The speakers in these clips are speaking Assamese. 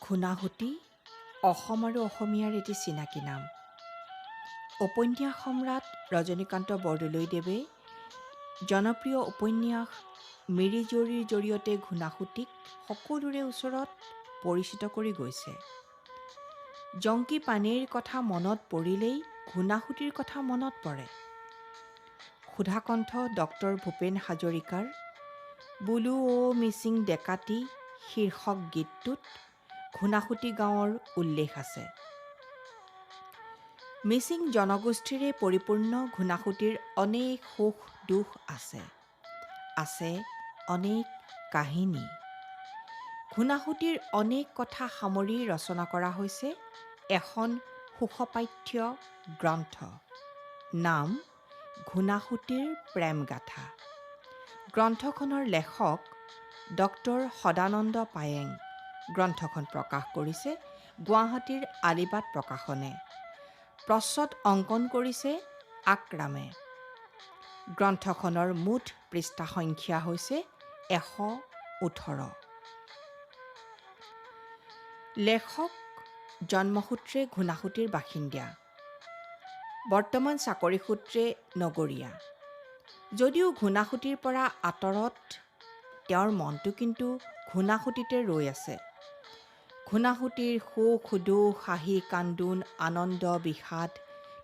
ঘূনাসুঁতি অসম আৰু অসমীয়াৰ এটি চিনাকি নাম। উপন্যাস সম্ৰাট ৰজনীকান্ত বৰদলৈদেৱে জনপ্ৰিয় উপন্যাস মিৰি জীয়ৰীৰ জৰিয়তে ঘূনাসুঁতিক সকলোৰে ওচৰত পৰিচিত কৰি গৈছে। জংকী পানেইৰ কথা মনত পৰিলেই ঘূনাসুঁতিৰ কথা মনত পৰে। সুধাকণ্ঠ ডক্টৰ ভূপেন হাজৰিকাৰ বোলো অ মিচিং ডেকাতি শীৰ্ষক গীতটোত ঘূনাসুঁতি গাঁৱৰ উল্লেখ আছে। মিচিং জনগোষ্ঠীৰে পৰিপূৰ্ণ ঘূনাসুঁতিৰ অনেক সুখ দুখ আছে অনেক কাহিনী। ঘূনাসুঁতিৰ অনেক কথা সামৰি ৰচনা কৰা হৈছে এখন সুখপাঠ্য গ্ৰন্থ। নাম ঘূনাসুঁতিৰ প্ৰেমগাথা। গ্ৰন্থখনৰ লেখক ডক্টৰ সদানন্দ পায়েং। গ্ৰন্থখন প্ৰকাশ কৰিছে গুৱাহাটীৰ আলিবাট প্ৰকাশনে। প্ৰচ্ছদ অংকন কৰিছে আকৰামে। গ্ৰন্থখনৰ মুঠ পৃষ্ঠা সংখ্যা হৈছে 118। লেখক জন্মসূত্ৰে ঘূনাসুঁতিৰ বাসিন্দা, বৰ্তমান চাকৰি সূত্ৰে নগৰীয়া। যদিও ঘূনাসুঁতিৰ পৰা আঁতৰত, তেওঁৰ মনটো কিন্তু ঘূনাসুঁতিতে ৰৈ আছে। ঘূনাসুঁতিৰ সুখ দুখ হাঁহি কান্দোন আনন্দ বিষাদ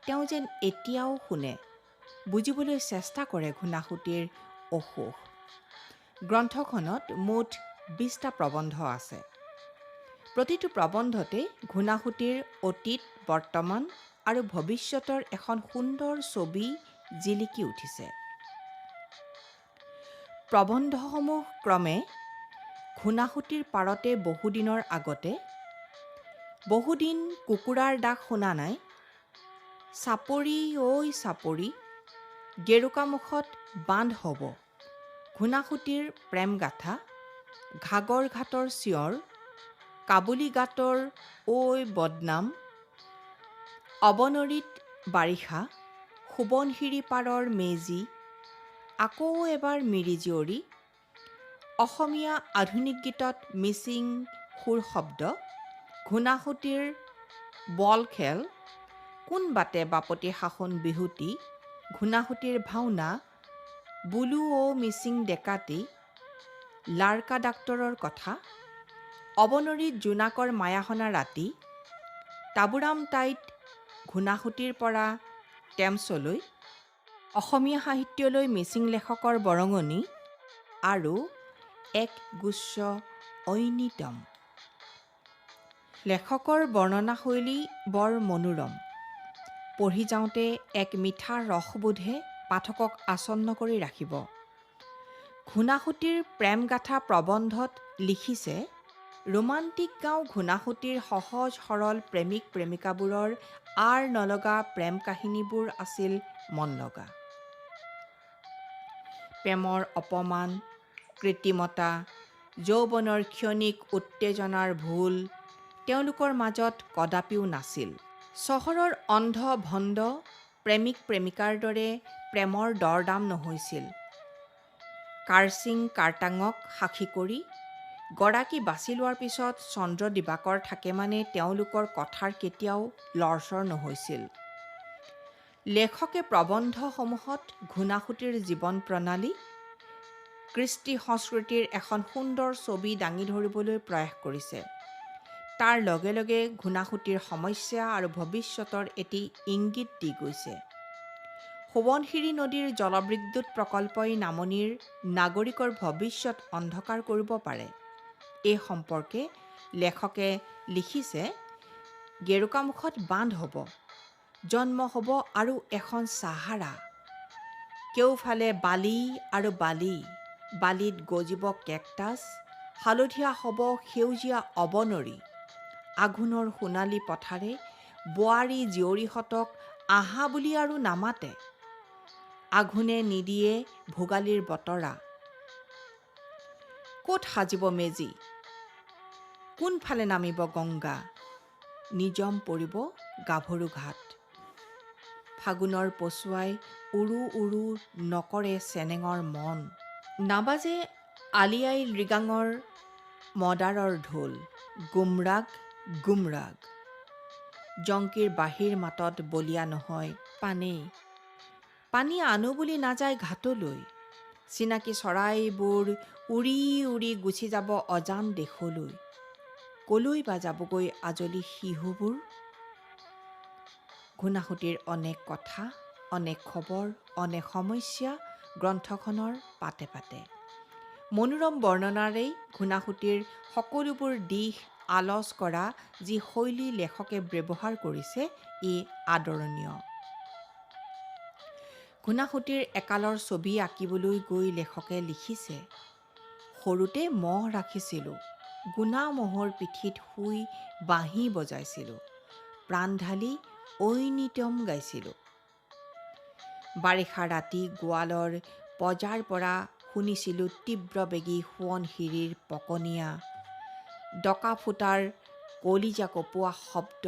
তেওঁ যেন এতিয়াও শুনে, বুজিবলৈ চেষ্টা কৰে ঘূনাসুঁতিৰ অসুখ। গ্ৰন্থখনত মুঠ 20টা প্ৰবন্ধ আছে। প্ৰতিটো প্ৰবন্ধতে ঘূনাসুঁতিৰ অতীত বৰ্তমান আৰু ভৱিষ্যতৰ এখন সুন্দৰ ছবি জিলিকি উঠিছে। প্ৰবন্ধসমূহ ক্ৰমে ঘূনাসুঁতিৰ পাৰতে বহুদিনৰ আগতে, বহুদিন কুকুৰাৰ ডাক শুনা নাই, চাপৰি ঐ চাপৰি, গেৰুকামুখত বান্ধ হ'ব, ঘূনাসুঁতিৰ প্ৰেমগাথা, ঘাগৰ ঘাটৰ চিঞৰ, কাবুলি গাঁতৰ ঐ বদনাম, অৱনৰিত বাৰিষা, সোৱণশিৰি পাৰৰ মেজি, আকৌ এবাৰ মিৰি জীয়ৰী, অসমীয়া আধুনিক গীতত মিচিং সুৰ শব্দ, ঘূনাসুঁতিৰ বল খেল, কোন বাটে বাপতি সাহোন বিহুতি, ঘূনাসুঁতিৰ ভাওনা, বোলো অ মিচিং ডেকাতি, লাৰকা ডাক্তৰৰ কথা, অৱনৰিত জোনাকৰ মায়াহনা ৰাতি, তাবুৰাম তাইত ঘূনাসুঁতিৰ পৰা টেমছলৈ, অসমীয়া সাহিত্যলৈ মিচিং লেখকৰ বৰঙণি আৰু এক গুচ্ছ ঐনিতম। লেখকৰ বৰ্ণনাশৈলী বৰ মনোৰম। পঢ়ি যাওঁতে এক মিঠা ৰসবোধে পাঠকক আচন্ন কৰি ৰাখিব। ঘূনাসুঁতিৰ প্ৰেমগাথা প্ৰবন্ধত লিখিছে, ৰোমান্টিক গাঁও ঘূনাসুঁতিৰ সহজ সৰল প্ৰেমিক প্ৰেমিকাবোৰৰ আৰ নলগা প্ৰেম কাহিনীবোৰ আছিল মন লগা। প্ৰেমৰ অপমান, কৃত্ৰিমতা, যৌৱনৰ ক্ষণিক উত্তেজনাৰ ভুল তেওঁলোকৰ মাজত কদাপিও নাছিল। চহৰৰ অন্ধ ভণ্ড প্ৰেমিক প্ৰেমিকাৰ দৰে প্ৰেমৰ দৰদাম নহৈছিল। কাৰচিং কাৰটাঙক সাক্ষী কৰি গৰাকী বাছি লোৱাৰ পিছত চন্দ্ৰ দিবাকৰ থাকে মানে তেওঁলোকৰ কথাৰ কেতিয়াও লৰচৰ নহৈছিল। লেখকে প্ৰবন্ধসমূহত ঘূনাসুঁতিৰ জীৱন প্ৰণালী, কৃষ্টি সংস্কৃতিৰ এখন সুন্দৰ ছবি দাঙি ধৰিবলৈ প্ৰয়াস কৰিছে। তাৰ লগে লগে ঘূনাসুঁতিৰ সমস্যা আৰু ভৱিষ্যতৰ এটি ইংগিত দি গৈছে। সোৱণশিৰি নদীৰ জলবিদ্যুৎ প্ৰকল্পই নামনিৰ নাগৰিকৰ ভৱিষ্যত অন্ধকাৰ কৰিব পাৰে। এই সম্পৰ্কে লেখকে লিখিছে, গেৰুকামুখত বান্ধ হ'ব, জন্ম হ'ব আৰু এখন চাহাৰা, কেওফালে বালি আৰু বালি, বালিত গজিব কেকটাছ, হালধীয়া হ'ব সেউজীয়া অৱনৰি, আঘোণৰ সোণালী পথাৰে বোৱাৰী জীয়ৰীহঁতক আহা বুলি আৰু নামাতে, আঘোণে নিদিয়ে ভোগালীৰ বতৰা, ক'ত সাজিব মেজি, কোনফালে নামিব গংগা, নিজম পৰিব গাভৰু ঘাট, ফাগুনৰ পছুৱাই উৰু উৰু নকৰে চেনেঙৰ মন, নাবাজে আলি আই লৃগাঙৰ মদাৰৰ ঢোল, গুমৰাগ গুমৰাগ। জংকীৰ বাঁহীৰ মাতত বলিয়া নহয় পানেই। পানী আনো বুলি নাযায় ঘাটলৈ। চিনাকি চৰাইবোৰ উৰি উৰি গুচি যাব অজান দেশলৈ। কলৈ বা যাবগৈ আজলি শিহুবোৰ? ঘূনাসুঁতিৰ অনেক কথা, অনেক খবৰ, অনেক সমস্যা গ্ৰন্থখনৰ পাতে পাতে। মনোৰম বৰ্ণনাৰেই ঘূনাসুঁতিৰ সকলোবোৰ দিশ আলচ কৰা যি শৈলী লেখকে ব্যৱহাৰ কৰিছে, ই আদৰণীয়। ঘূনাসুঁতিৰ একালৰ ছবি আঁকিবলৈ গৈ লেখকে লিখিছে, সৰুতে মহ ৰাখিছিলোঁ, গুণা মহৰ পিঠিত শুই বাঁহী বজাইছিলোঁ, প্ৰাণ ঢালি ঐনিতম গাইছিলোঁ। বাৰিষা ৰাতি গোৱালৰ পজাৰ পৰা শুনিছিলোঁ তীব্ৰবেগী সোৱণশিৰীৰ পকনীয়া, ডকা ফুটাৰ কলিজা কঁপোৱা শব্দ।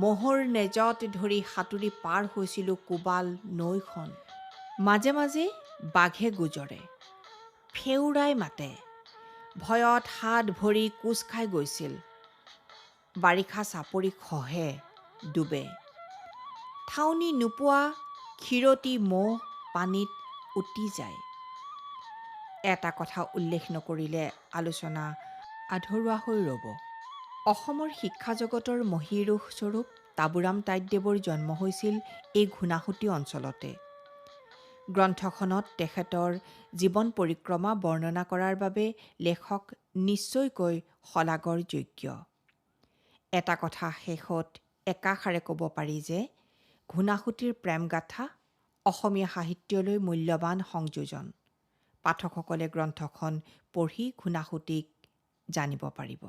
মহৰ নেজত ধৰি সাঁতুৰি পাৰ হৈছিলোঁ কোবাল নৈখন। মাজে মাজে বাঘে গোজৰে, ফেউৰাই মাতে, ভয়ত হাত ভৰি কোচ খাই গৈছিল। বাৰিষা চাপৰি খহে, ডুবে। ঠাউনি নোপোৱা ক্ষীৰতী মহ পানীত উটি যায়। এটা কথা উল্লেখ নকৰিলে আলোচনা আধৰুৱা হৈ ৰ'ব। অসমৰ শিক্ষা জগতৰ মহীৰূহ স্বৰূপ তাবুৰাম তাইদেৱৰ জন্ম হৈছিল এই ঘূনাসুঁতি অঞ্চলতে। গ্ৰন্থখনত তেখেতৰ জীৱন পৰিক্ৰমা বৰ্ণনা কৰাৰ বাবে লেখক নিশ্চয়কৈ শলাগৰ যোগ্য। এটা কথা শেষত একাষাৰে ক'ব পাৰি যে ঘূনাসুঁতিৰ প্ৰেমগাথা অসমীয়া সাহিত্যলৈ মূল্যৱান সংযোজন। পাঠকসকলে গ্ৰন্থখন পঢ়ি ঘূনাসুঁতিক জানিব পাৰিব।